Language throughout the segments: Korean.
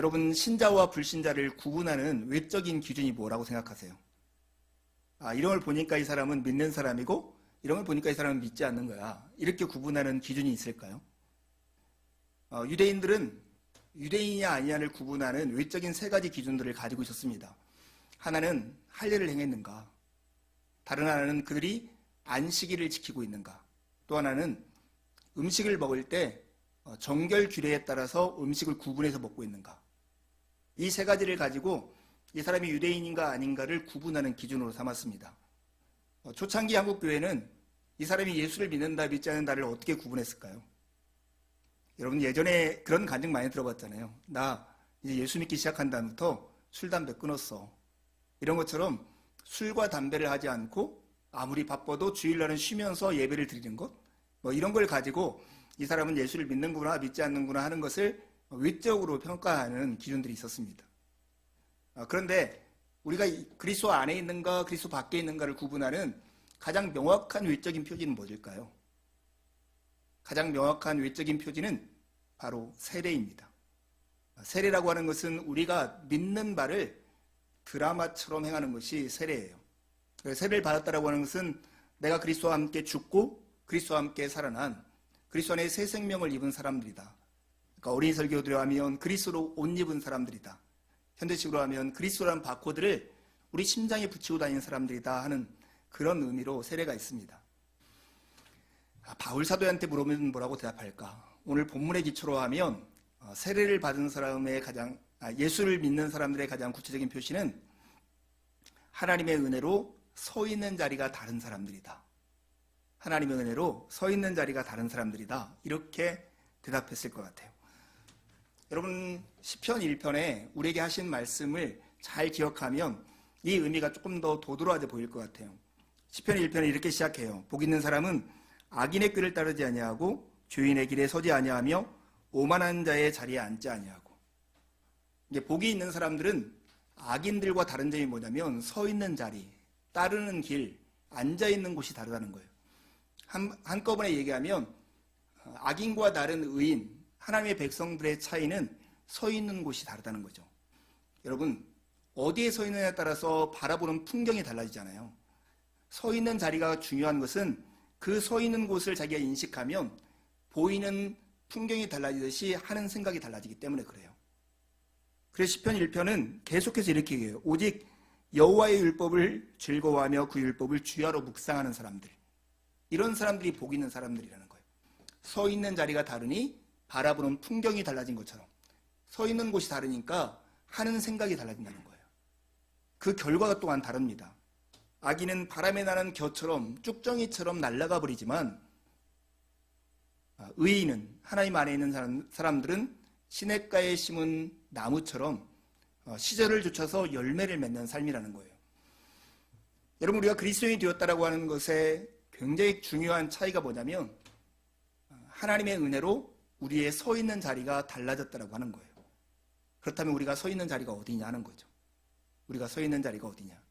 여러분, 신자와 불신자를 구분하는 외적인 기준이 뭐라고 생각하세요? 이런 걸 보니까 이 사람은 믿는 사람이고 이런 걸 보니까 이 사람은 믿지 않는 거야. 이렇게 구분하는 기준이 있을까요? 유대인들은 유대인이냐 아니냐를 구분하는 외적인 세 가지 기준들을 가지고 있었습니다. 하나는 할례를 행했는가, 다른 하나는 그들이 안식일을 지키고 있는가, 또 하나는 음식을 먹을 때 정결 규례에 따라서 음식을 구분해서 먹고 있는가. 이 세 가지를 가지고 이 사람이 유대인인가 아닌가를 구분하는 기준으로 삼았습니다. 초창기 한국 교회는 이 사람이 예수를 믿는다 믿지 않는다를 어떻게 구분했을까요? 여러분, 예전에 그런 간증 많이 들어봤잖아요. 나 이제 예수 믿기 시작한 다음부터 술, 담배 끊었어. 이런 것처럼 술과 담배를 하지 않고 아무리 바빠도 주일날은 쉬면서 예배를 드리는 것, 이런 걸 가지고 이 사람은 예수를 믿는구나 믿지 않는구나 하는 것을 외적으로 평가하는 기준들이 있었습니다. 그런데 우리가 그리스도 안에 있는가 그리스도 밖에 있는가를 구분하는 가장 명확한 외적인 표지는 뭐일까요? 가장 명확한 외적인 표지는 바로 세례입니다. 세례라고 하는 것은 우리가 믿는 바를 드라마처럼 행하는 것이 세례예요. 세례를 받았다라고 하는 것은 내가 그리스도와 함께 죽고 그리스도와 함께 살아난 그리스도 안에 새 생명을 입은 사람들이다. 그러니까 어린이 설교대로 하면 그리스도로 옷 입은 사람들이다. 현대식으로 하면 그리스도라는 바코드를 우리 심장에 붙이고 다니는 사람들이다 하는 그런 의미로 세례가 있습니다. 바울 사도한테 물으면 뭐라고 대답할까? 오늘 본문의 기초로 하면 세례를 받은 사람의 예수를 믿는 사람들의 가장 구체적인 표시는 하나님의 은혜로 서 있는 자리가 다른 사람들이다. 하나님의 은혜로 서 있는 자리가 다른 사람들이다. 이렇게 대답했을 것 같아요. 여러분, 시편 1편에 우리에게 하신 말씀을 잘 기억하면 이 의미가 조금 더 도드라져 보일 것 같아요. 시편 1편에 이렇게 시작해요. 복 있는 사람은 악인의 꾀를 따르지 아니하고 죄인의 길에 서지 아니하며 오만한 자의 자리에 앉지 아니하고. 이게 복이 있는 사람들은 악인들과 다른 점이 뭐냐면 서 있는 자리, 따르는 길, 앉아 있는 곳이 다르다는 거예요. 한꺼번에 얘기하면 악인과 다른 의인, 하나님의 백성들의 차이는 서 있는 곳이 다르다는 거죠. 여러분, 어디에 서 있느냐에 따라서 바라보는 풍경이 달라지잖아요. 서 있는 자리가 중요한 것은 그 서 있는 곳을 자기가 인식하면 보이는 풍경이 달라지듯이 하는 생각이 달라지기 때문에 그래요. 그래서 시편 1편은 계속해서 이렇게 얘기해요. 오직 여호와의 율법을 즐거워하며 그 율법을 주야로 묵상하는 사람들. 이런 사람들이 복 있는 사람들이라는 거예요. 서 있는 자리가 다르니 바라보는 풍경이 달라진 것처럼 서 있는 곳이 다르니까 하는 생각이 달라진다는 거예요. 그 결과가 또한 다릅니다. 악인은 바람에 나는 겨처럼 쭉정이처럼 날아가 버리지만 의인은 하나님 안에 있는 사람들은 시냇가에 심은 나무처럼 시절을 좇아서 열매를 맺는 삶이라는 거예요. 여러분, 우리가 그리스도인이 되었다라고 하는 것에 굉장히 중요한 차이가 뭐냐면 하나님의 은혜로 우리의 서 있는 자리가 달라졌다라고 하는 거예요. 그렇다면 우리가 서 있는 자리가 어디냐 하는 거죠. 우리가 서 있는 자리가 어디냐.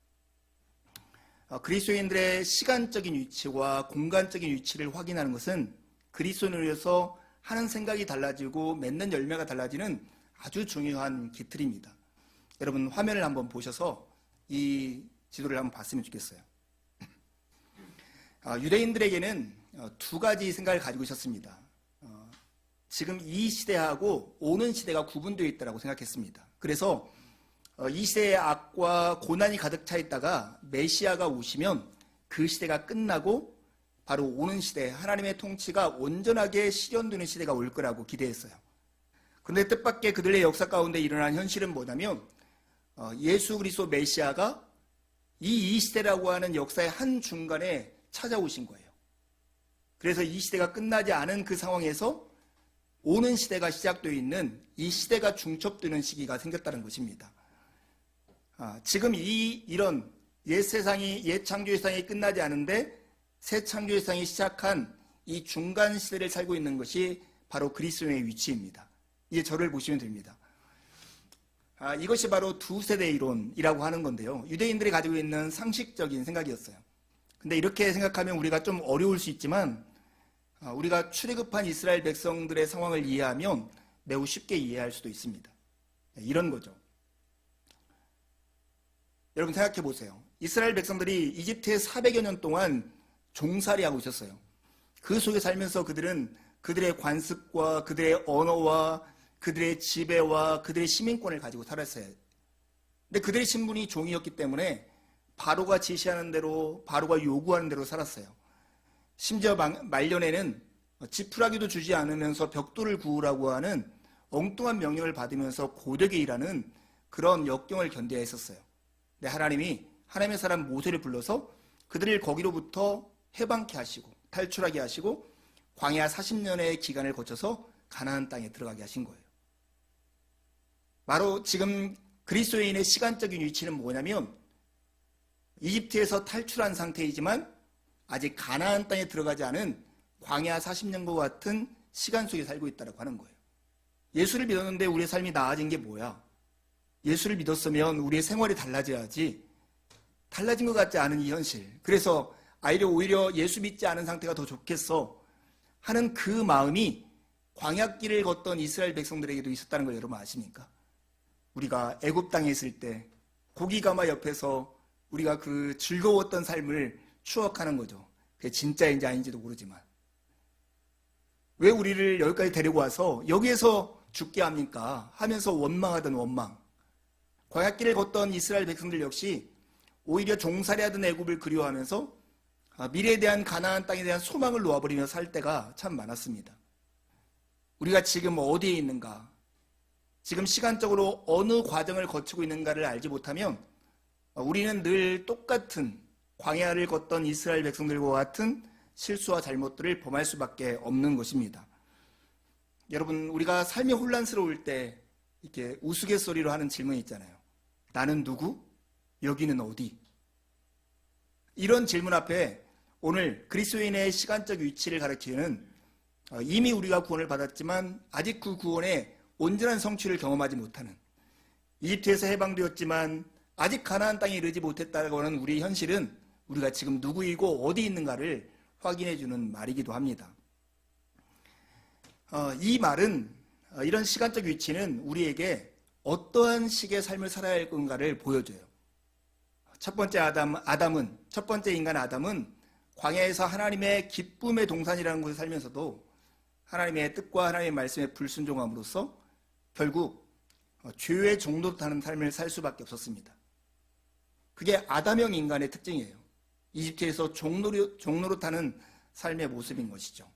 그리스도인들의 시간적인 위치와 공간적인 위치를 확인하는 것은 그리스도인으로서 하는 생각이 달라지고 맺는 열매가 달라지는 아주 중요한 기틀입니다. 여러분, 화면을 한번 보셔서 이 지도를 한번 봤으면 좋겠어요. 유대인들에게는 두 가지 생각을 가지고 있었습니다. 지금 이 시대하고 오는 시대가 구분되어 있다고 생각했습니다. 그래서 이 시대의 악과 고난이 가득 차 있다가 메시아가 오시면 그 시대가 끝나고 바로 오는 시대, 하나님의 통치가 온전하게 실현되는 시대가 올 거라고 기대했어요. 그런데 뜻밖의 그들의 역사 가운데 일어난 현실은 뭐냐면 예수 그리스도 메시아가 이 시대라고 하는 역사의 한 중간에 찾아오신 거예요. 그래서 이 시대가 끝나지 않은 그 상황에서 오는 시대가 시작되어 있는 이 시대가 중첩되는 시기가 생겼다는 것입니다. 지금 이런 옛 세상이, 옛 창조 세상이 끝나지 않은데 새 창조 세상이 시작한 이 중간 시대를 살고 있는 것이 바로 그리스도의 위치입니다. 이제 저를 보시면 됩니다. 이것이 바로 두 세대 이론이라고 하는 건데요. 유대인들이 가지고 있는 상식적인 생각이었어요. 근데 이렇게 생각하면 우리가 좀 어려울 수 있지만 우리가 출애굽한 이스라엘 백성들의 상황을 이해하면 매우 쉽게 이해할 수도 있습니다. 이런 거죠. 여러분 생각해 보세요. 이스라엘 백성들이 이집트에 400여 년 동안 종살이하고 있었어요. 그 속에 살면서 그들은 그들의 관습과 그들의 언어와 그들의 지배와 그들의 시민권을 가지고 살았어요. 근데 그들의 신분이 종이었기 때문에 바로가 지시하는 대로, 바로가 요구하는 대로 살았어요. 심지어 말년에는 지푸라기도 주지 않으면서 벽돌을 구우라고 하는 엉뚱한 명령을 받으면서 고되게 일하는 그런 역경을 견뎌야 했었어요. 근데 하나님이 하나님의 사람 모세를 불러서 그들을 거기로부터 해방케 하시고 탈출하게 하시고 광야 40년의 기간을 거쳐서 가나안 땅에 들어가게 하신 거예요. 바로 지금 그리스도인의 시간적인 위치는 뭐냐면 이집트에서 탈출한 상태이지만 아직 가나안 땅에 들어가지 않은 광야 40년과 같은 시간 속에 살고 있다고 하는 거예요. 예수를 믿었는데 우리의 삶이 나아진 게 뭐야? 예수를 믿었으면 우리의 생활이 달라져야지. 달라진 것 같지 않은 이 현실. 그래서 오히려 예수 믿지 않은 상태가 더 좋겠어 하는 그 마음이 광야길을 걷던 이스라엘 백성들에게도 있었다는 걸 여러분 아십니까? 우리가 애굽 땅에 있을 때 고기가마 옆에서 우리가 그 즐거웠던 삶을 추억하는 거죠. 그게 진짜인지 아닌지도 모르지만 왜 우리를 여기까지 데리고 와서 여기에서 죽게 합니까? 하면서 원망하던 원망. 광야길을 걷던 이스라엘 백성들 역시 오히려 종살이하던 애굽을 그리워하면서 미래에 대한 가나안 땅에 대한 소망을 놓아버리며 살 때가 참 많았습니다. 우리가 지금 어디에 있는가? 지금 시간적으로 어느 과정을 거치고 있는가를 알지 못하면 우리는 늘 똑같은 광야를 걷던 이스라엘 백성들과 같은 실수와 잘못들을 범할 수밖에 없는 것입니다. 여러분, 우리가 삶이 혼란스러울 때 이렇게 우스갯소리로 하는 질문이 있잖아요. 나는 누구? 여기는 어디? 이런 질문 앞에 오늘 그리스도인의 시간적 위치를 가리키는 이미 우리가 구원을 받았지만 아직 그 구원의 온전한 성취를 경험하지 못하는 이집트에서 해방되었지만 아직 가나안 땅에 이르지 못했다고 하는 우리의 현실은 우리가 지금 누구이고 어디 있는가를 확인해 주는 말이기도 합니다. 이 말은 이런 시간적 위치는 우리에게 어떠한 식의 삶을 살아야 할 건가를 보여줘요. 첫 번째 인간 아담은 광야에서 하나님의 기쁨의 동산이라는 곳에 살면서도 하나님의 뜻과 하나님의 말씀에 불순종함으로써 결국 죄의 종로로 타는 삶을 살 수밖에 없었습니다. 그게 아담형 인간의 특징이에요. 이집트에서 종로로 타는 삶의 모습인 것이죠.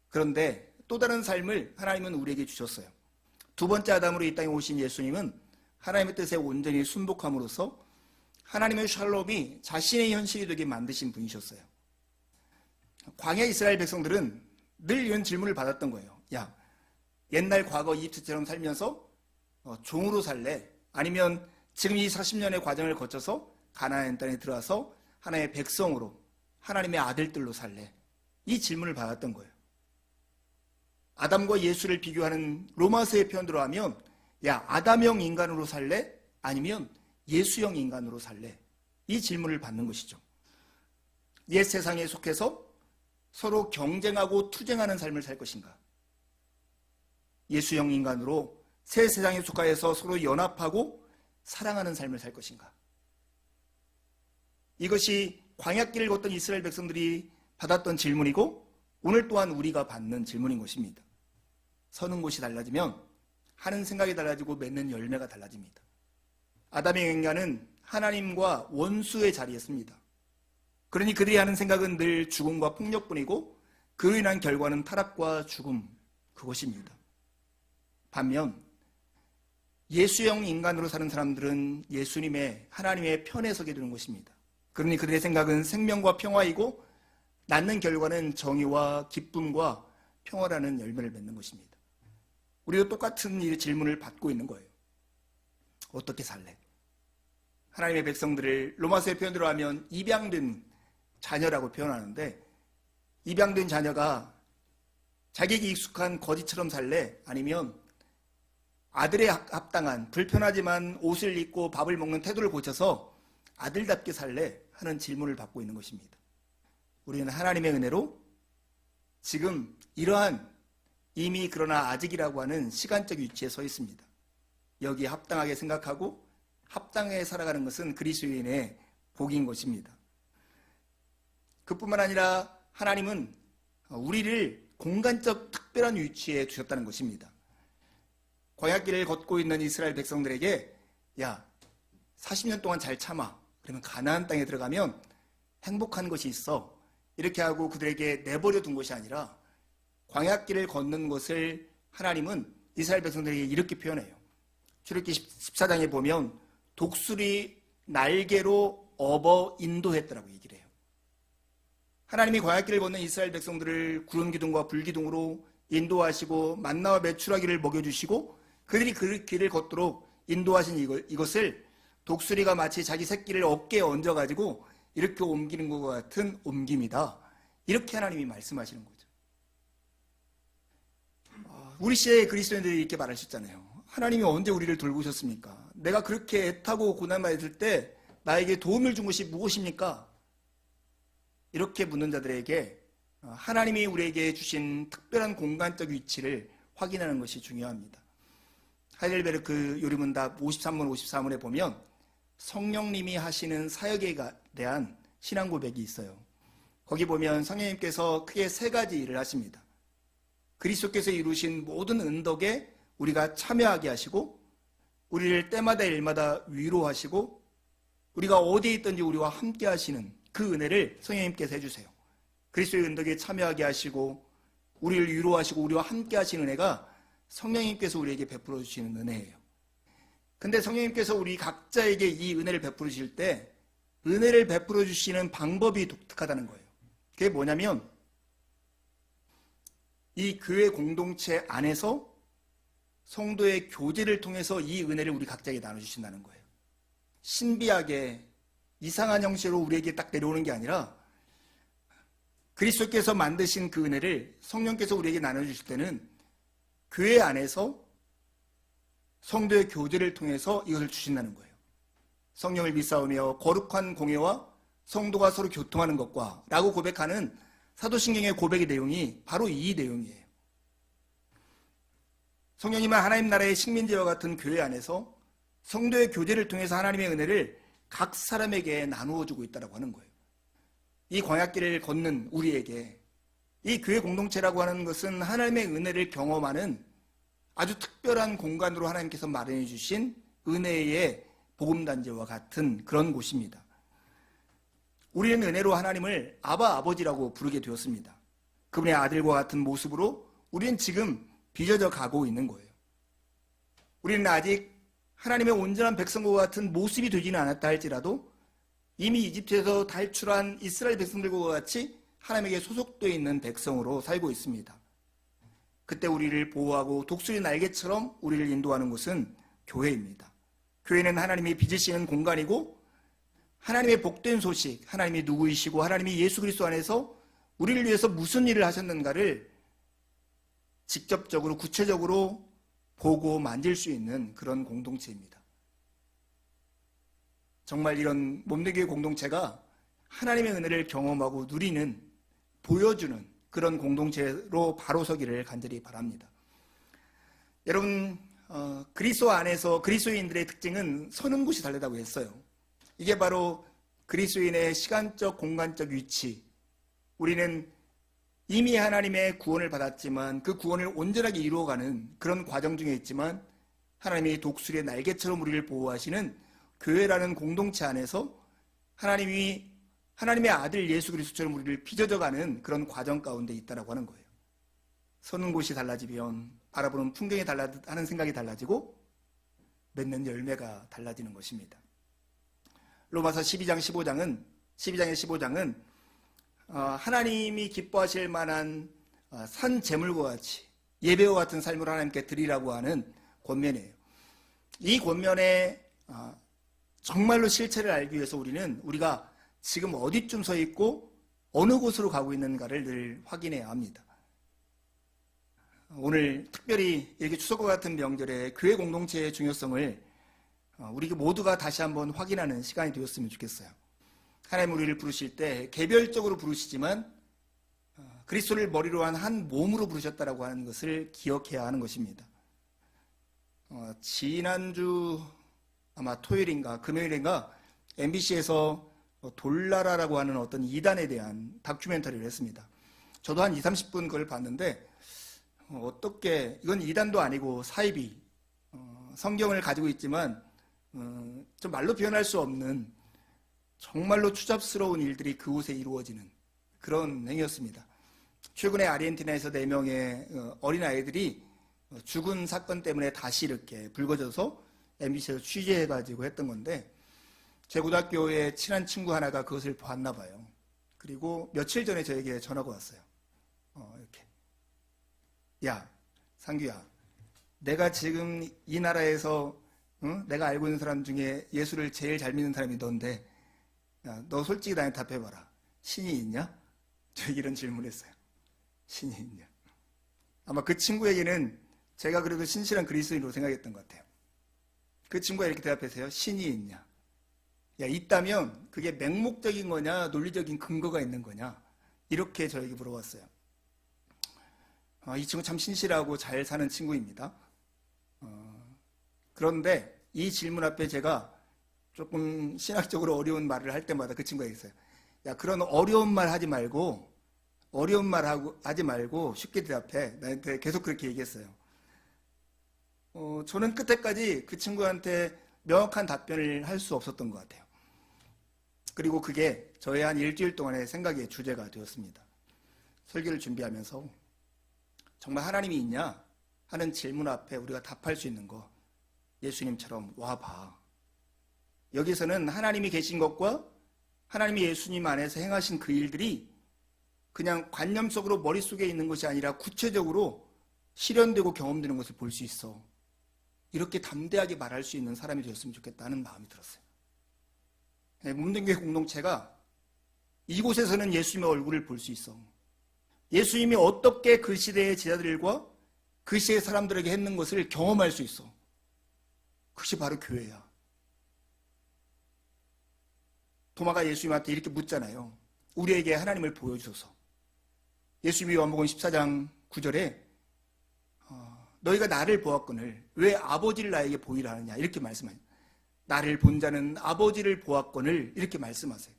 그런데 또 다른 삶을 하나님은 우리에게 주셨어요. 두 번째 아담으로 이 땅에 오신 예수님은 하나님의 뜻에 온전히 순복함으로써 하나님의 샬롬이 자신의 현실이 되게 만드신 분이셨어요. 광야 이스라엘 백성들은 늘 이런 질문을 받았던 거예요. 야, 옛날 과거 이집트처럼 살면서 종으로 살래? 아니면 지금 이 40년의 과정을 거쳐서 가나안 땅에 들어와서 하나님의 백성으로 하나님의 아들들로 살래? 이 질문을 받았던 거예요. 아담과 예수를 비교하는 로마서의 표현대로 하면 야, 아담형 인간으로 살래? 아니면 예수형 인간으로 살래? 이 질문을 받는 것이죠. 옛 세상에 속해서 서로 경쟁하고 투쟁하는 삶을 살 것인가? 예수형 인간으로 새 세상에 속하여서 서로 연합하고 사랑하는 삶을 살 것인가? 이것이 광야길을 걷던 이스라엘 백성들이 받았던 질문이고 오늘 또한 우리가 받는 질문인 것입니다. 서는 곳이 달라지면 하는 생각이 달라지고 맺는 열매가 달라집니다. 아담의 인간은 하나님과 원수의 자리에 씁니다. 그러니 그들이 하는 생각은 늘 죽음과 폭력뿐이고 그로 인한 결과는 타락과 죽음, 그것입니다. 반면 예수형 인간으로 사는 사람들은 예수님의 하나님의 편에 서게 되는 것입니다. 그러니 그들의 생각은 생명과 평화이고 낳는 결과는 정의와 기쁨과 평화라는 열매를 맺는 것입니다. 우리도 똑같은 이 질문을 받고 있는 거예요. 어떻게 살래? 하나님의 백성들을 로마서의 표현대로 하면 입양된 자녀라고 표현하는데 입양된 자녀가 자기에게 익숙한 거지처럼 살래? 아니면 아들에 합당한 불편하지만 옷을 입고 밥을 먹는 태도를 고쳐서 아들답게 살래? 하는 질문을 받고 있는 것입니다. 우리는 하나님의 은혜로 지금 이러한 이미 그러나 아직이라고 하는 시간적 위치에 서 있습니다. 여기에 합당하게 생각하고 합당하게 살아가는 것은 그리스도인의 복인 것입니다. 그뿐만 아니라 하나님은 우리를 공간적 특별한 위치에 두셨다는 것입니다. 광야길을 걷고 있는 이스라엘 백성들에게 야, 40년 동안 잘 참아. 그러면 가나안 땅에 들어가면 행복한 것이 있어. 이렇게 하고 그들에게 내버려 둔 것이 아니라 광야길을 걷는 것을 하나님은 이스라엘 백성들에게 이렇게 표현해요. 출애굽기 14장에 보면 독수리 날개로 업어 인도했더라고 얘기를 해요. 하나님이 광야길을 걷는 이스라엘 백성들을 구름 기둥과 불 기둥으로 인도하시고 만나와 메추라기를 먹여주시고 그들이 그 길을 걷도록 인도하신 이것을 독수리가 마치 자기 새끼를 어깨에 얹어가지고 이렇게 옮기는 것과 같은 옮김이다. 이렇게 하나님이 말씀하시는 거죠. 우리 시대의 그리스도인들이 이렇게 말하셨잖아요. 하나님이 언제 우리를 돌보셨습니까? 내가 그렇게 애타고 고난받을 때 나에게 도움을 준 것이 무엇입니까? 이렇게 묻는 자들에게 하나님이 우리에게 주신 특별한 공간적 위치를 확인하는 것이 중요합니다. 하이델베르크 요리문답 53문 54문에 보면 성령님이 하시는 사역에 대한 신앙 고백이 있어요. 거기 보면 성령님께서 크게 세 가지 일을 하십니다. 그리스도께서 이루신 모든 은덕에 우리가 참여하게 하시고 우리를 때마다 일마다 위로하시고 우리가 어디에 있든지 우리와 함께 하시는 그 은혜를 성령님께서 해주세요. 그리스도의 은덕에 참여하게 하시고 우리를 위로하시고 우리와 함께 하시는 은혜가 성령님께서 우리에게 베풀어 주시는 은혜예요. 근데 성령님께서 우리 각자에게 이 은혜를 베풀어 주실 때 은혜를 베풀어 주시는 방법이 독특하다는 거예요. 그게 뭐냐면 이 교회 공동체 안에서 성도의 교제를 통해서 이 은혜를 우리 각자에게 나눠주신다는 거예요. 신비하게 이상한 형식으로 우리에게 딱 내려오는 게 아니라 그리스도께서 만드신 그 은혜를 성령께서 우리에게 나눠주실 때는 교회 안에서 성도의 교제를 통해서 이것을 주신다는 거예요. 성령을 믿사오며 거룩한 공예와 성도가 서로 교통하는 것과 라고 고백하는 사도신경의 고백의 내용이 바로 이 내용이에요. 성령님은 하나님 나라의 식민지와 같은 교회 안에서 성도의 교제를 통해서 하나님의 은혜를 각 사람에게 나누어 주고 있다고 하는 거예요. 이 광야길을 걷는 우리에게 이 교회 공동체라고 하는 것은 하나님의 은혜를 경험하는 아주 특별한 공간으로 하나님께서 마련해 주신 은혜의 복음단지와 같은 그런 곳입니다. 우리는 은혜로 하나님을 아바 아버지라고 부르게 되었습니다. 그분의 아들과 같은 모습으로 우리는 지금 빚어져 가고 있는 거예요. 우리는 아직 하나님의 온전한 백성과 같은 모습이 되지는 않았다 할지라도 이미 이집트에서 탈출한 이스라엘 백성들과 같이 하나님에게 소속되어 있는 백성으로 살고 있습니다. 그때 우리를 보호하고 독수리 날개처럼 우리를 인도하는 곳은 교회입니다. 교회는 하나님이 빚으시는 공간이고 하나님의 복된 소식, 하나님이 누구이시고 하나님이 예수 그리스도 안에서 우리를 위해서 무슨 일을 하셨는가를 직접적으로 구체적으로 보고 만질 수 있는 그런 공동체입니다. 정말 이런 몸되기의 공동체가 하나님의 은혜를 경험하고 누리는, 보여주는 그런 공동체로 바로 서기를 간절히 바랍니다. 여러분, 그리스도 안에서 그리스도인들의 특징은 서는 곳이 다르다고 했어요. 이게 바로 그리스도인의 시간적, 공간적 위치. 우리는 이미 하나님의 구원을 받았지만 그 구원을 온전하게 이루어가는 그런 과정 중에 있지만 하나님이 독수리의 날개처럼 우리를 보호하시는 교회라는 공동체 안에서 하나님의 아들 예수 그리스도처럼 우리를 빚어져가는 그런 과정 가운데 있다라고 하는 거예요. 서는 곳이 달라지면 바라보는 풍경이 하는 생각이 달라지고 맺는 열매가 달라지는 것입니다. 로마서 12장의 15장은 하나님이 기뻐하실 만한 산 제물과 같이 예배와 같은 삶을 하나님께 드리라고 하는 권면이에요. 이 권면에 정말로 실체를 알기 위해서 우리가 지금 어디쯤 서 있고 어느 곳으로 가고 있는가를 늘 확인해야 합니다. 오늘 특별히 이렇게 추석과 같은 명절에 교회 공동체의 중요성을 우리 모두가 다시 한번 확인하는 시간이 되었으면 좋겠어요. 하나님 우리를 부르실 때 개별적으로 부르시지만 그리스도를 머리로 한 한 몸으로 부르셨다라고 하는 것을 기억해야 하는 것입니다. 지난주 아마 토요일인가 금요일인가 MBC에서 돌나라라고 하는 어떤 이단에 대한 다큐멘터리를 했습니다. 저도 한 20-30분 그걸 봤는데 어떻게 이건 이단도 아니고 사이비 성경을 가지고 있지만 좀 말로 표현할 수 없는 정말로 추잡스러운 일들이 그곳에 이루어지는 그런 행위였습니다. 최근에 아르헨티나에서 4명의 어린아이들이 죽은 사건 때문에 다시 이렇게 불거져서 MBC에서 취재해가지고 했던 건데 제 고등학교에 친한 친구 하나가 그것을 봤나 봐요. 그리고 며칠 전에 저에게 전화가 왔어요. 이렇게 야 상규야, 내가 지금 이 나라에서 내가 알고 있는 사람 중에 예수를 제일 잘 믿는 사람이 넌데 야, 너 솔직히 나한테 답해봐라. 신이 있냐? 저에게 이런 질문을 했어요. 신이 있냐? 아마 그 친구에게는 제가 그래도 신실한 그리스도인으로 생각했던 것 같아요. 그 친구가 이렇게 대답했어요. 신이 있냐? 야, 있다면 그게 맹목적인 거냐 논리적인 근거가 있는 거냐? 이렇게 저에게 물어봤어요. 이 친구 참 신실하고 잘 사는 친구입니다. 그런데 이 질문 앞에 제가 조금 신학적으로 어려운 말을 할 때마다 그 친구가 있어요. 야, 그런 어려운 말 하지 말고 하지 말고 쉽게 대답해. 나한테 계속 그렇게 얘기했어요. 저는 끝에까지 그 친구한테 명확한 답변을 할 수 없었던 것 같아요. 그리고 그게 저의 한 일주일 동안의 생각의 주제가 되었습니다. 설교를 준비하면서 정말 하나님이 있냐 하는 질문 앞에 우리가 답할 수 있는 거, 예수님처럼 와봐. 여기서는 하나님이 계신 것과 하나님이 예수님 안에서 행하신 그 일들이 그냥 관념 속으로 머릿속에 있는 것이 아니라 구체적으로 실현되고 경험되는 것을 볼 수 있어. 이렇게 담대하게 말할 수 있는 사람이 되었으면 좋겠다는 마음이 들었어요. 몸된교회 공동체가 이곳에서는 예수님의 얼굴을 볼 수 있어. 예수님이 어떻게 그 시대의 제자들과 그 시대의 사람들에게 했는 것을 경험할 수 있어. 그것이 바로 교회야. 도마가 예수님한테 이렇게 묻잖아요. 우리에게 하나님을 보여주소서. 예수님이 요한복음 14장 9절에 너희가 나를 보았거늘 왜 아버지를 나에게 보이라 하느냐 이렇게 말씀하세요. 나를 본 자는 아버지를 보았거늘 이렇게 말씀하세요.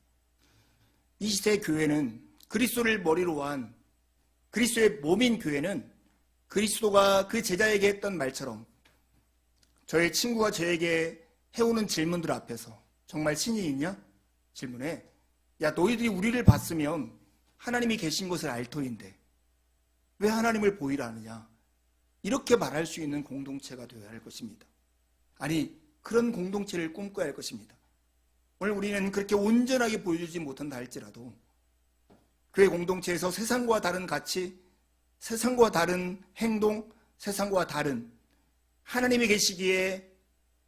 이 시대의 교회는 그리스도를 머리로 한 그리스도의 몸인 교회는 그리스도가 그 제자에게 했던 말처럼 저의 친구가 저에게 해오는 질문들 앞에서 정말 신이 있냐? 질문에 야, 너희들이 우리를 봤으면 하나님이 계신 것을 알 터인데 왜 하나님을 보이라 하느냐? 이렇게 말할 수 있는 공동체가 되어야 할 것입니다. 아니, 그런 공동체를 꿈꿔야 할 것입니다. 오늘 우리는 그렇게 온전하게 보여주지 못한다 할지라도 교회 공동체에서 세상과 다른 가치, 세상과 다른 행동, 세상과 다른 하나님이 계시기에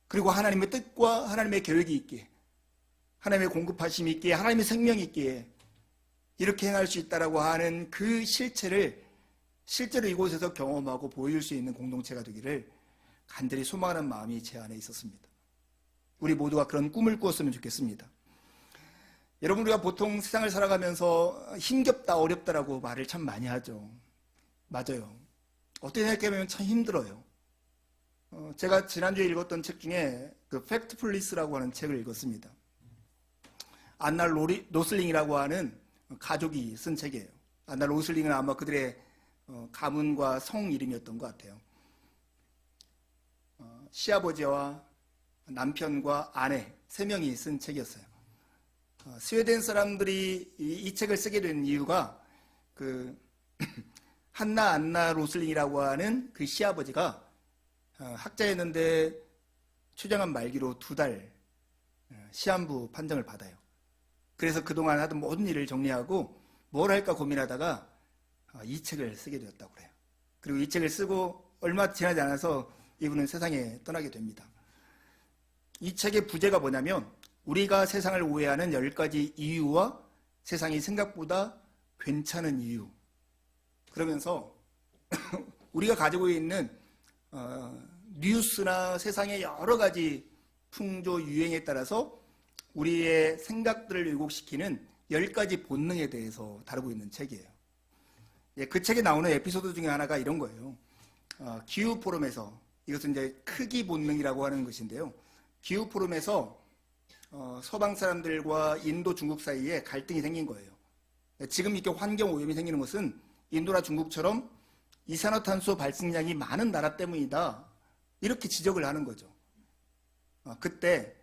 그리고 하나님의 뜻과 하나님의 계획이 있기에 하나님의 공급하심이 있기에 하나님의 생명이 있기에 이렇게 행할 수 있다라고 하는 그 실체를 실제로 이곳에서 경험하고 보여줄 수 있는 공동체가 되기를 간절히 소망하는 마음이 제 안에 있었습니다. 우리 모두가 그런 꿈을 꾸었으면 좋겠습니다. 여러분, 우리가 보통 세상을 살아가면서 힘겹다 어렵다라고 말을 참 많이 하죠. 맞아요. 어떻게 생각해보면 참 힘들어요. 제가 지난주에 읽었던 책 중에 그 팩트풀리스라고 하는 책을 읽었습니다. 안나 로슬링이라고 하는 가족이 쓴 책이에요. 안나 로슬링은 아마 그들의 가문과 성 이름이었던 것 같아요. 시아버지와 남편과 아내 3명이 쓴 책이었어요. 스웨덴 사람들이 이 책을 쓰게 된 이유가 그 한나 안나 로슬링이라고 하는 그 시아버지가 학자였는데 초장암 말기로 2달 시한부 판정을 받아요. 그래서 그동안 하던 모든 일을 정리하고 뭘 할까 고민하다가 이 책을 쓰게 되었다고 그래요. 그리고 이 책을 쓰고 얼마 지나지 않아서 이분은 세상에 떠나게 됩니다. 이 책의 부제가 뭐냐면 우리가 세상을 오해하는 10가지 이유와 세상이 생각보다 괜찮은 이유. 그러면서 우리가 가지고 있는 뉴스나 세상의 여러 가지 풍조 유행에 따라서 우리의 생각들을 왜곡시키는 10가지 본능에 대해서 다루고 있는 책이에요. 그 책에 나오는 에피소드 중에 하나가 이런 거예요. 기후 포럼에서 이것은 이제 크기 본능이라고 하는 것인데요. 기후 포럼에서 서방 사람들과 인도, 중국 사이에 갈등이 생긴 거예요. 지금 이렇게 환경 오염이 생기는 것은 인도나 중국처럼 이산화탄소 발생량이 많은 나라 때문이다. 이렇게 지적을 하는 거죠. 그때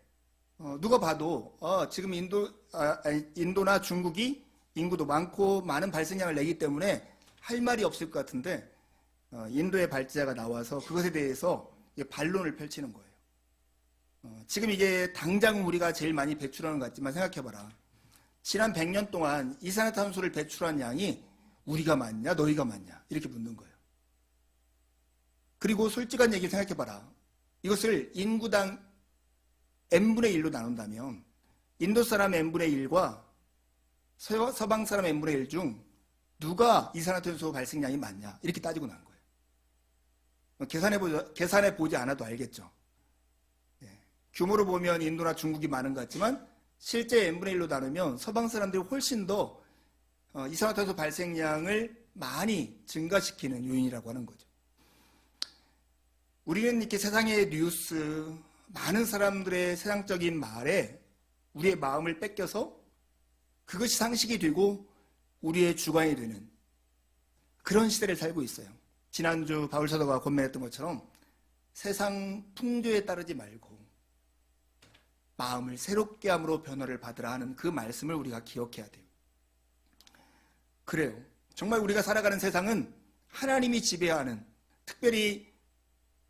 누가 봐도 지금 인도나 중국이 인구도 많고 많은 발생량을 내기 때문에 할 말이 없을 것 같은데 인도의 발제자가 나와서 그것에 대해서 반론을 펼치는 거예요. 지금 이게 당장 우리가 제일 많이 배출하는 것 같지만 생각해봐라. 지난 100년 동안 이산화탄소를 배출한 양이 우리가 많냐 너희가 많냐 이렇게 묻는 거예요. 그리고 솔직한 얘기 생각해봐라. 이것을 인구당 n분의 1로 나눈다면 인도 사람 n분의 1과 서방 사람 n분의 1 중 누가 이산화탄소 발생량이 많냐 이렇게 따지고 난 거예요. 계산해보지 않아도 알겠죠. 규모로 보면 인도나 중국이 많은 것 같지만 실제 n분의 1로 나누면 서방 사람들이 훨씬 더 이산화탄소 발생량을 많이 증가시키는 요인이라고 하는 거죠. 우리는 이렇게 세상의 뉴스, 많은 사람들의 세상적인 말에 우리의 마음을 뺏겨서 그것이 상식이 되고 우리의 주관이 되는 그런 시대를 살고 있어요. 지난주 바울 사도가 권면했던 것처럼 세상 풍조에 따르지 말고 마음을 새롭게 함으로 변화를 받으라 하는 그 말씀을 우리가 기억해야 돼요. 그래요. 정말 우리가 살아가는 세상은 하나님이 지배하는, 특별히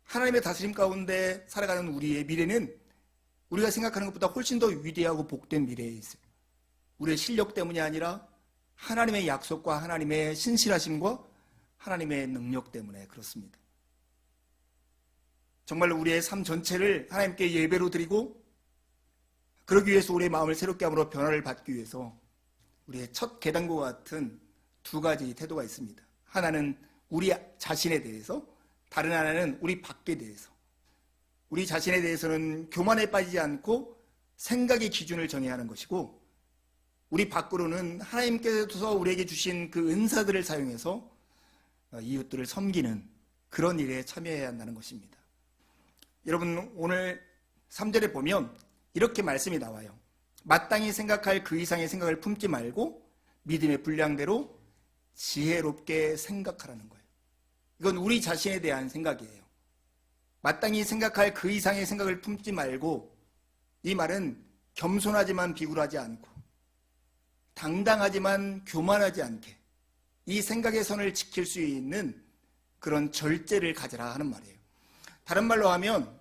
하나님의 다스림 가운데 살아가는 우리의 미래는 우리가 생각하는 것보다 훨씬 더 위대하고 복된 미래에 있어요. 우리의 실력 때문이 아니라 하나님의 약속과 하나님의 신실하심과 하나님의 능력 때문에 그렇습니다. 정말 우리의 삶 전체를 하나님께 예배로 드리고 그러기 위해서 우리의 마음을 새롭게 함으로 변화를 받기 위해서 우리의 첫 계단과 같은 두 가지 태도가 있습니다. 하나는 우리 자신에 대해서, 다른 하나는 우리 밖에 대해서. 우리 자신에 대해서는 교만에 빠지지 않고 생각의 기준을 정해야 하는 것이고, 우리 밖으로는 하나님께서 우리에게 주신 그 은사들을 사용해서 이웃들을 섬기는 그런 일에 참여해야 한다는 것입니다. 여러분, 오늘 3절에 보면 이렇게 말씀이 나와요. 마땅히 생각할 그 이상의 생각을 품지 말고 믿음의 분량대로 지혜롭게 생각하라는 거예요. 이건 우리 자신에 대한 생각이에요. 마땅히 생각할 그 이상의 생각을 품지 말고, 이 말은 겸손하지만 비굴하지 않고 당당하지만 교만하지 않게 이 생각의 선을 지킬 수 있는 그런 절제를 가져라 하는 말이에요. 다른 말로 하면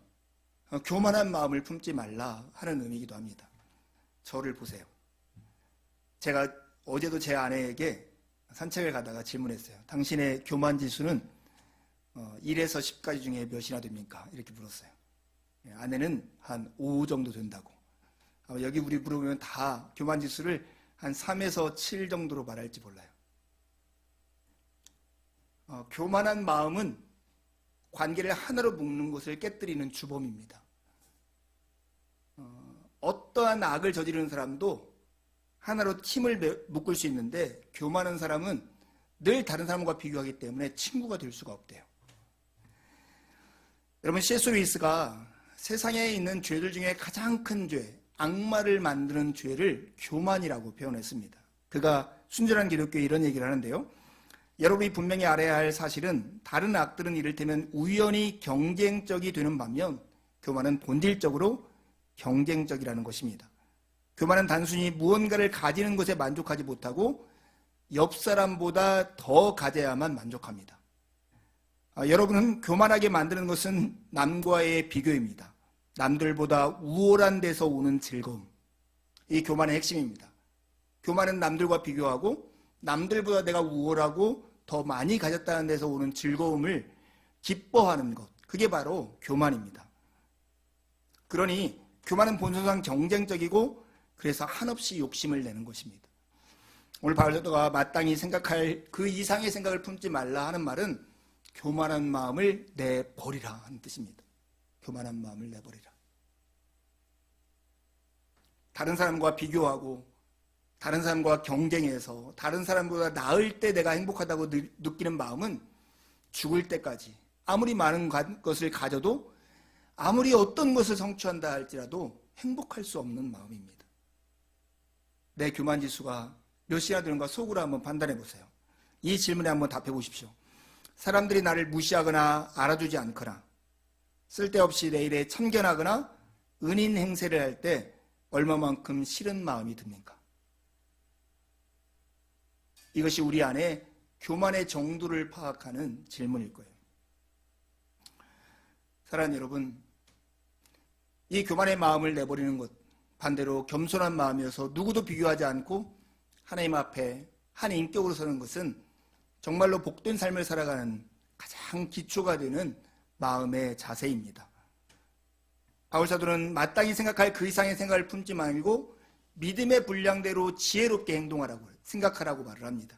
교만한 마음을 품지 말라 하는 의미이기도 합니다. 저를 보세요. 제가 어제도 제 아내에게 산책을 가다가 질문했어요. 당신의 교만 지수는 1에서 10까지 중에 몇이나 됩니까? 이렇게 물었어요. 아내는 한 5 정도 된다고. 여기 우리 물어보면 다 교만 지수를 한 3에서 7 정도로 말할지 몰라요. 교만한 마음은 관계를 하나로 묶는 것을 깨뜨리는 주범입니다. 어떠한 악을 저지르는 사람도 하나로 팀을 묶을 수 있는데 교만한 사람은 늘 다른 사람과 비교하기 때문에 친구가 될 수가 없대요. 여러분, C.S. 루이스가 세상에 있는 죄들 중에 가장 큰 죄, 악마를 만드는 죄를 교만이라고 표현했습니다. 그가 순전한 기독교에 이런 얘기를 하는데요. 여러분이 분명히 알아야 할 사실은 다른 악들은 이를테면 우연히 경쟁적이 되는 반면 교만은 본질적으로 경쟁적이라는 것입니다. 교만은 단순히 무언가를 가지는 것에 만족하지 못하고 옆 사람보다 더 가져야만 만족합니다. 여러분은 교만하게 만드는 것은 남과의 비교입니다. 남들보다 우월한 데서 오는 즐거움. 이 교만의 핵심입니다. 교만은 남들과 비교하고 남들보다 내가 우월하고 더 많이 가졌다는 데서 오는 즐거움을 기뻐하는 것. 그게 바로 교만입니다. 그러니 교만은 본성상 경쟁적이고 그래서 한없이 욕심을 내는 것입니다. 오늘 바울 사도가 마땅히 생각할 그 이상의 생각을 품지 말라 하는 말은 교만한 마음을 내버리라 하는 뜻입니다. 교만한 마음을 내버리라. 다른 사람과 비교하고 다른 사람과 경쟁해서 다른 사람보다 나을 때 내가 행복하다고 느끼는 마음은 죽을 때까지 아무리 많은 것을 가져도 아무리 어떤 것을 성취한다 할지라도 행복할 수 없는 마음입니다. 내 교만지수가 몇이나 되는가 속으로 한번 판단해 보세요. 이 질문에 한번 답해 보십시오. 사람들이 나를 무시하거나 알아주지 않거나 쓸데없이 내 일에 참견하거나 은인 행세를 할 때 얼마만큼 싫은 마음이 듭니까? 이것이 우리 안에 교만의 정도를 파악하는 질문일 거예요. 사랑하는 여러분, 이 교만의 마음을 내버리는 것, 반대로 겸손한 마음이어서 누구도 비교하지 않고 하나님 앞에 한 인격으로 서는 것은 정말로 복된 삶을 살아가는 가장 기초가 되는 마음의 자세입니다. 바울사도는 마땅히 생각할 그 이상의 생각을 품지 말고 믿음의 분량대로 지혜롭게 행동하라고 생각하라고 말을 합니다.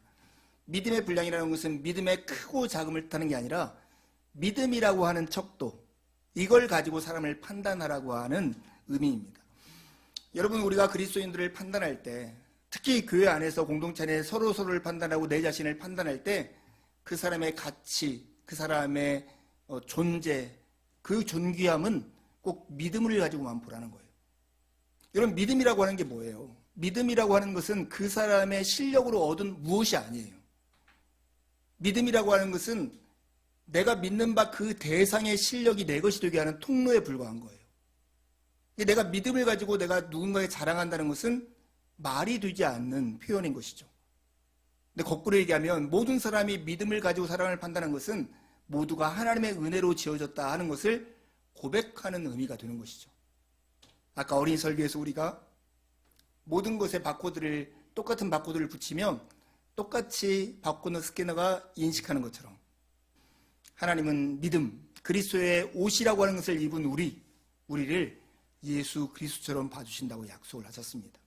믿음의 분량이라는 것은 믿음의 크고 작음을 뜻하는 게 아니라 믿음이라고 하는 척도, 이걸 가지고 사람을 판단하라고 하는 의미입니다. 여러분, 우리가 그리스도인들을 판단할 때, 특히 교회 안에서 공동체 안에 서로를 판단하고 내 자신을 판단할 때 그 사람의 가치, 그 사람의 존재, 그 존귀함은 꼭 믿음을 가지고만 보라는 거예요. 여러분, 믿음이라고 하는 게 뭐예요? 믿음이라고 하는 것은 그 사람의 실력으로 얻은 무엇이 아니에요. 믿음이라고 하는 것은 내가 믿는 바 그 대상의 실력이 내 것이 되게 하는 통로에 불과한 거예요. 내가 믿음을 가지고 내가 누군가에 자랑한다는 것은 말이 되지 않는 표현인 것이죠. 근데 거꾸로 얘기하면 모든 사람이 믿음을 가지고 사랑을 판다는 것은 모두가 하나님의 은혜로 지어졌다 하는 것을 고백하는 의미가 되는 것이죠. 아까 어린이 설교에서 우리가 모든 것에 똑같은 바코드를 붙이면 똑같이 바코드 스캐너가 인식하는 것처럼 하나님은 믿음, 그리스도의 옷이라고 하는 것을 입은 우리를 예수 그리스도처럼 봐주신다고 약속을 하셨습니다.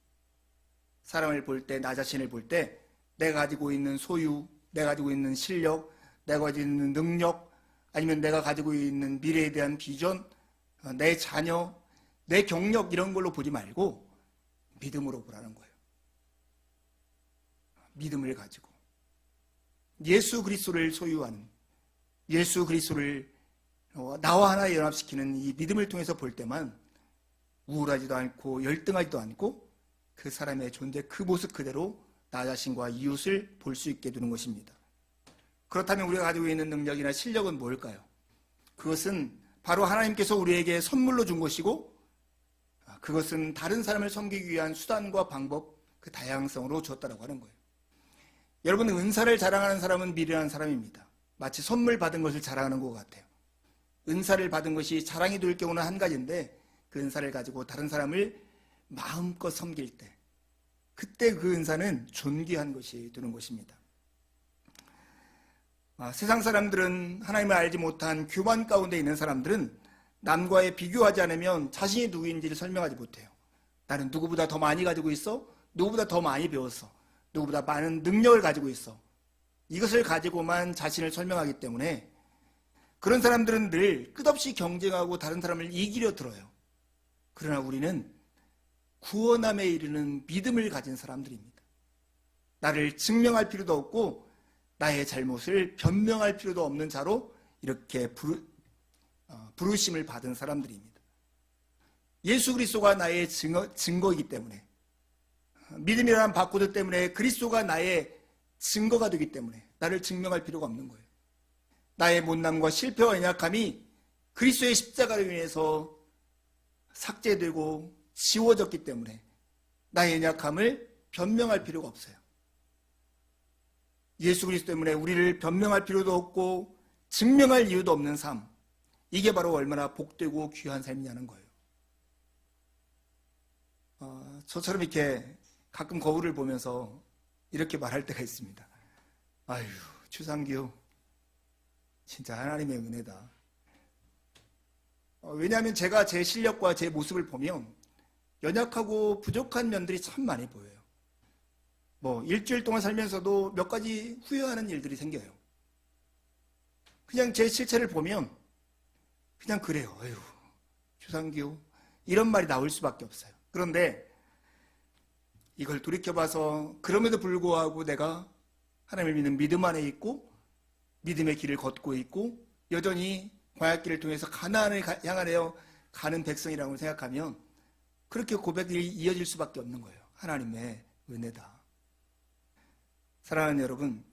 사람을 볼 때, 나 자신을 볼 때 내가 가지고 있는 소유, 내가 가지고 있는 실력, 내가 가지고 있는 능력, 아니면 내가 가지고 있는 미래에 대한 비전, 내 자녀, 내 경력 이런 걸로 보지 말고 믿음으로 보라는 거예요. 믿음을 가지고 예수 그리스도를 소유하는, 예수 그리스도를 나와 하나 연합시키는 이 믿음을 통해서 볼 때만 우울하지도 않고 열등하지도 않고 그 사람의 존재, 그 모습 그대로 나 자신과 이웃을 볼 수 있게 되는 것입니다. 그렇다면 우리가 가지고 있는 능력이나 실력은 뭘까요? 그것은 바로 하나님께서 우리에게 선물로 준 것이고 그것은 다른 사람을 섬기기 위한 수단과 방법, 그 다양성으로 주었다라고 하는 거예요. 여러분, 은사를 자랑하는 사람은 미련한 사람입니다. 마치 선물 받은 것을 자랑하는 것 같아요. 은사를 받은 것이 자랑이 될 경우는 한 가지인데 그 은사를 가지고 다른 사람을 마음껏 섬길 때 그때 그 은사는 존귀한 것이 되는 것입니다. 세상 사람들은, 하나님을 알지 못한 교만 가운데 있는 사람들은 남과의 비교하지 않으면 자신이 누구인지를 설명하지 못해요. 나는 누구보다 더 많이 가지고 있어, 누구보다 더 많이 배웠어, 누구보다 많은 능력을 가지고 있어, 이것을 가지고만 자신을 설명하기 때문에 그런 사람들은 늘 끝없이 경쟁하고 다른 사람을 이기려 들어요. 그러나 우리는 구원함에 이르는 믿음을 가진 사람들입니다. 나를 증명할 필요도 없고 나의 잘못을 변명할 필요도 없는 자로 이렇게 부르심을 받은 사람들입니다. 예수 그리스도가 나의 증거이기 때문에, 믿음이라는 바코드 때문에 그리스도가 나의 증거가 되기 때문에 나를 증명할 필요가 없는 거예요. 나의 못남과 실패와 연약함이 그리스도의 십자가로 인해서 삭제되고 지워졌기 때문에 나의 연약함을 변명할 필요가 없어요. 예수 그리스도 때문에 우리를 변명할 필요도 없고 증명할 이유도 없는 삶, 이게 바로 얼마나 복되고 귀한 삶이냐는 거예요. 저처럼 이렇게 가끔 거울을 보면서 이렇게 말할 때가 있습니다. 아유, 추상규 진짜 하나님의 은혜다. 왜냐하면 제가 제 실력과 제 모습을 보면 연약하고 부족한 면들이 참 많이 보여요. 일주일 동안 살면서도 몇 가지 후회하는 일들이 생겨요. 그냥 제 실체를 보면 그냥 그래요. 아유, 추상규 이런 말이 나올 수밖에 없어요. 그런데 이걸 돌이켜봐서 그럼에도 불구하고 내가 하나님을 믿는 믿음 안에 있고 믿음의 길을 걷고 있고 여전히 광야길을 통해서 가나안을 향하여 가는 백성이라고 생각하면 그렇게 고백이 이어질 수밖에 없는 거예요. 하나님의 은혜다. 사랑하는 여러분,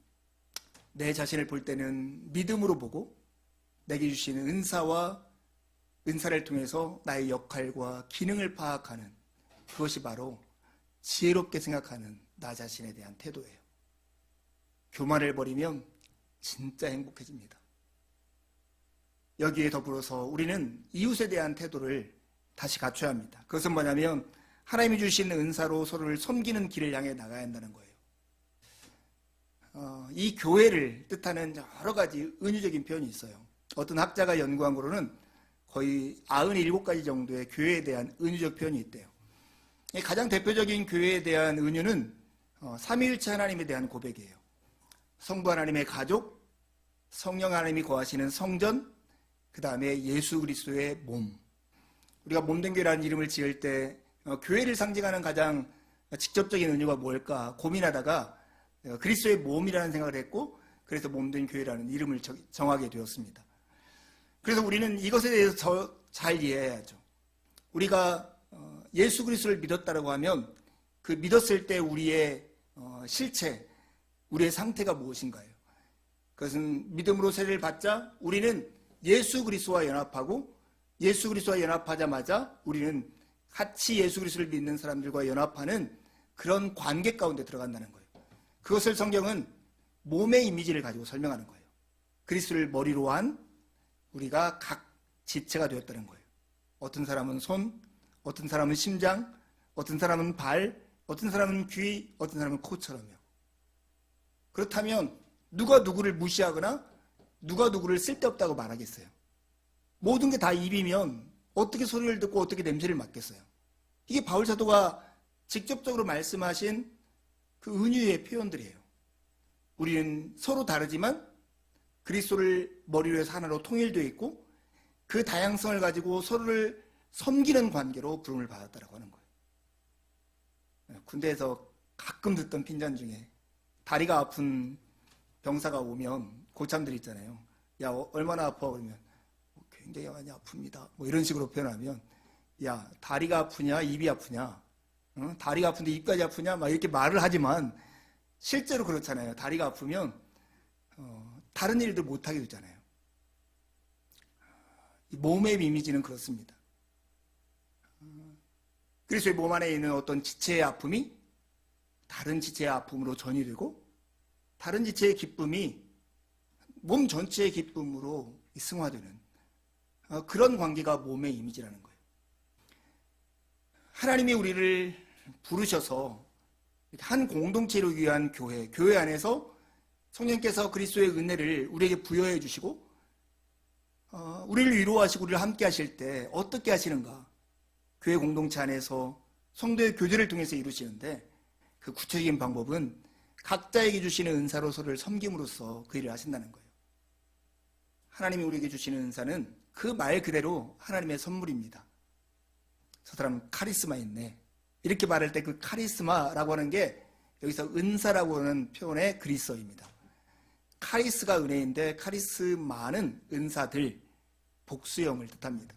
내 자신을 볼 때는 믿음으로 보고 내게 주시는 은사를 통해서 나의 역할과 기능을 파악하는, 그것이 바로 지혜롭게 생각하는 나 자신에 대한 태도예요. 교만을 버리면 진짜 행복해집니다. 여기에 더불어서 우리는 이웃에 대한 태도를 다시 갖춰야 합니다. 그것은 뭐냐면 하나님이 주신 은사로 서로를 섬기는 길을 향해 나가야 한다는 거예요. 이 교회를 뜻하는 여러 가지 은유적인 표현이 있어요. 어떤 학자가 연구한 거로는 거의 97가지 정도의 교회에 대한 은유적 표현이 있대요. 가장 대표적인 교회에 대한 은유는 삼위일체 하나님에 대한 고백이에요. 성부 하나님의 가족, 성령 하나님이 거하시는 성전, 그 다음에 예수 그리스도의 몸. 우리가 몸된 교회라는 이름을 지을 때 교회를 상징하는 가장 직접적인 은유가 뭘까 고민하다가 그리스도의 몸이라는 생각을 했고, 그래서 몸된 교회라는 이름을 정하게 되었습니다. 그래서 우리는 이것에 대해서 잘 이해해야죠. 우리가 예수 그리스도를 믿었다고 하면 그 믿었을 때 우리의 실체, 우리의 상태가 무엇인가요? 그것은 믿음으로 세례를 받자 우리는 예수 그리스도와 연합하고, 예수 그리스도와 연합하자마자 우리는 같이 예수 그리스도를 믿는 사람들과 연합하는 그런 관계 가운데 들어간다는 거예요. 그것을 성경은 몸의 이미지를 가지고 설명하는 거예요. 그리스도를 머리로 한 우리가 각 지체가 되었다는 거예요. 어떤 사람은 손, 어떤 사람은 심장, 어떤 사람은 발, 어떤 사람은 귀, 어떤 사람은 코처럼요. 그렇다면 누가 누구를 무시하거나 누가 누구를 쓸데없다고 말하겠어요? 모든 게 다 입이면 어떻게 소리를 듣고 어떻게 냄새를 맡겠어요? 이게 바울 사도가 직접적으로 말씀하신 그 은유의 표현들이에요. 우리는 서로 다르지만 그리스도를 머리로 해서 하나로 통일되어 있고, 그 다양성을 가지고 서로를 섬기는 관계로 부름을 받았다고 하는 거예요. 군대에서 가끔 듣던 핀잔 중에 다리가 아픈 병사가 오면 고참들 있잖아요. 야, 얼마나 아파? 그러면 굉장히 많이 아픕니다. 뭐 이런 식으로 표현하면, 야, 다리가 아프냐 입이 아프냐, 다리가 아픈데 입까지 아프냐, 막 이렇게 말을 하지만 실제로 그렇잖아요. 다리가 아프면 다른 일들 못하게 되잖아요. 몸의 이미지는 그렇습니다. 그리스도의 몸 안에 있는 어떤 지체의 아픔이 다른 지체의 아픔으로 전이되고, 다른 지체의 기쁨이 몸 전체의 기쁨으로 승화되는 그런 관계가 몸의 이미지라는 거예요. 하나님이 우리를 부르셔서 한 공동체를 위한 교회 안에서 성령께서 그리스도의 은혜를 우리에게 부여해 주시고, 우리를 위로하시고 우리를 함께 하실 때 어떻게 하시는가? 교회 공동체 안에서 성도의 교제를 통해서 이루시는데, 그 구체적인 방법은 각자에게 주시는 은사로 서로를 섬김으로써 그 일을 하신다는 거예요. 하나님이 우리에게 주시는 은사는 그 말 그대로 하나님의 선물입니다. 저 사람 카리스마 있네, 이렇게 말할 때 그 카리스마라고 하는 게 여기서 은사라고 하는 표현의 그리스어입니다. 카리스가 은혜인데 카리스마는 은사들, 복수형을 뜻합니다.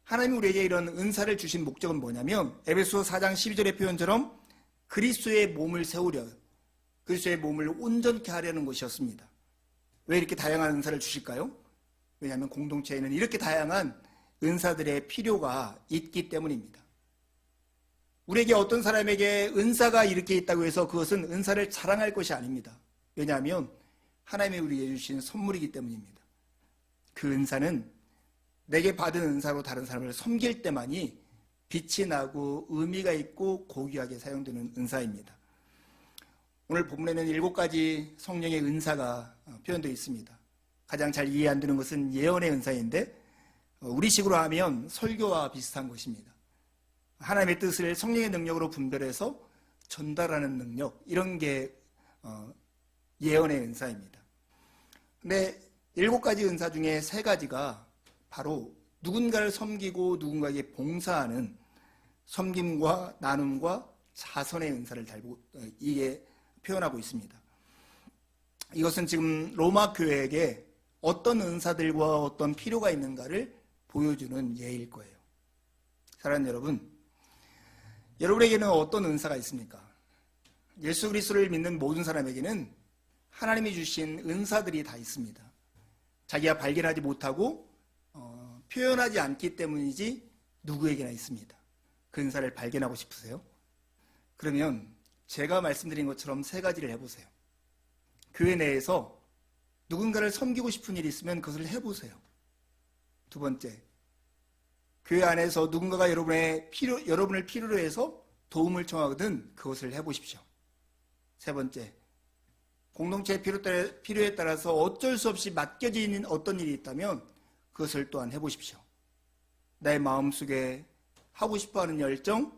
하나님이 우리에게 이런 은사를 주신 목적은 뭐냐면, 에베소서 4장 12절의 표현처럼 그리스도의 몸을 세우려, 그리스도의 몸을 온전케 하려는 것이었습니다. 왜 이렇게 다양한 은사를 주실까요? 왜냐하면 공동체에는 이렇게 다양한 은사들의 필요가 있기 때문입니다. 우리에게 어떤 사람에게 은사가 이렇게 있다고 해서 그것은 은사를 자랑할 것이 아닙니다. 왜냐하면 하나님이 우리에게 주신 선물이기 때문입니다. 그 은사는 내게 받은 은사로 다른 사람을 섬길 때만이 빛이 나고 의미가 있고 고귀하게 사용되는 은사입니다. 오늘 본문에는 7가지 성령의 은사가 표현되어 있습니다. 가장 잘 이해 안 되는 것은 예언의 은사인데, 우리식으로 하면 설교와 비슷한 것입니다. 하나님의 뜻을 성령의 능력으로 분별해서 전달하는 능력, 이런 게 예언의 은사입니다. 근데 7가지 은사 중에 3가지가 바로 누군가를 섬기고 누군가에게 봉사하는 섬김과 나눔과 자선의 은사를 이게 표현하고 있습니다. 이것은 지금 로마 교회에게 어떤 은사들과 어떤 필요가 있는가를 보여주는 예일 거예요. 사랑하는 여러분, 여러분에게는 어떤 은사가 있습니까? 예수 그리스도를 믿는 모든 사람에게는 하나님이 주신 은사들이 다 있습니다. 자기가 발견하지 못하고 표현하지 않기 때문이지 누구에게나 있습니다. 그 은사를 발견하고 싶으세요? 그러면 제가 말씀드린 것처럼 세 가지를 해보세요. 교회 내에서 누군가를 섬기고 싶은 일이 있으면 그것을 해보세요. 두 번째, 교회 안에서 누군가가 여러분을 필요로 해서 도움을 청하거든 그것을 해보십시오. 세 번째, 공동체의 필요에 따라서 어쩔 수 없이 맡겨지는 어떤 일이 있다면 그것을 또한 해보십시오. 나의 마음속에 하고 싶어하는 열정,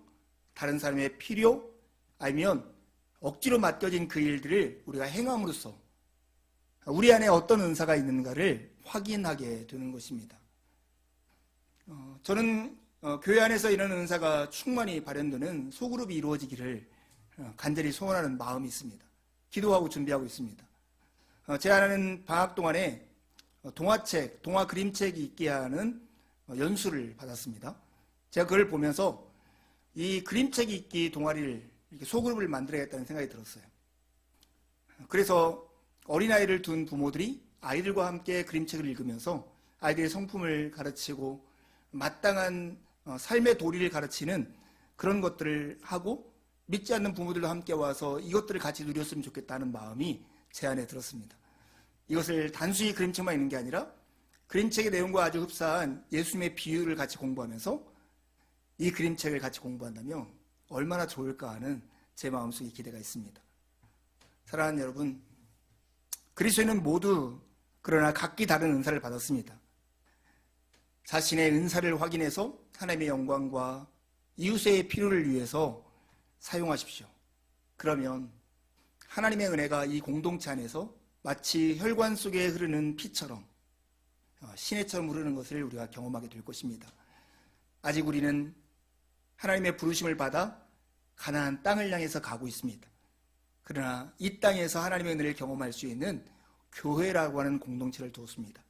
다른 사람의 필요, 아니면 억지로 맡겨진 그 일들을 우리가 행함으로써 우리 안에 어떤 은사가 있는가를 확인하게 되는 것입니다. 저는 교회 안에서 이런 은사가 충만히 발현되는 소그룹이 이루어지기를 간절히 소원하는 마음이 있습니다. 기도하고 준비하고 있습니다. 제 아내는 방학 동안에 동화 그림책이 있게 하는 연수를 받았습니다. 제가 그걸 보면서 이 그림책 읽기 동아리를 이렇게 소그룹을 만들어야겠다는 생각이 들었어요. 그래서 어린아이를 둔 부모들이 아이들과 함께 그림책을 읽으면서 아이들의 성품을 가르치고 마땅한 삶의 도리를 가르치는 그런 것들을 하고 믿지 않는 부모들도 함께 와서 이것들을 같이 누렸으면 좋겠다는 마음이 제 안에 들었습니다. 이것을 단순히 그림책만 읽는 게 아니라 그림책의 내용과 아주 흡사한 예수님의 비유를 같이 공부하면서 이 그림책을 같이 공부한다면 얼마나 좋을까 하는 제 마음속에 기대가 있습니다. 사랑하는 여러분, 그리스도인은 모두 그러나 각기 다른 은사를 받았습니다. 자신의 은사를 확인해서 하나님의 영광과 이웃의 필요를 위해서 사용하십시오. 그러면 하나님의 은혜가 이 공동체 안에서 마치 혈관 속에 흐르는 피처럼 시내처럼 흐르는 것을 우리가 경험하게 될 것입니다. 아직 우리는 하나님의 부르심을 받아 가나안 땅을 향해서 가고 있습니다. 그러나 이 땅에서 하나님의 은혜를 경험할 수 있는 교회라고 하는 공동체를 두었습니다.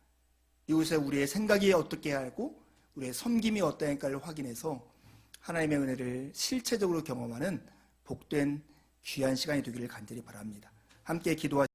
이곳에 우리의 생각이 어떻게 하고 우리의 섬김이 어떠한가를 확인해서 하나님의 은혜를 실체적으로 경험하는 복된 귀한 시간이 되기를 간절히 바랍니다. 함께 기도하시겠습니다.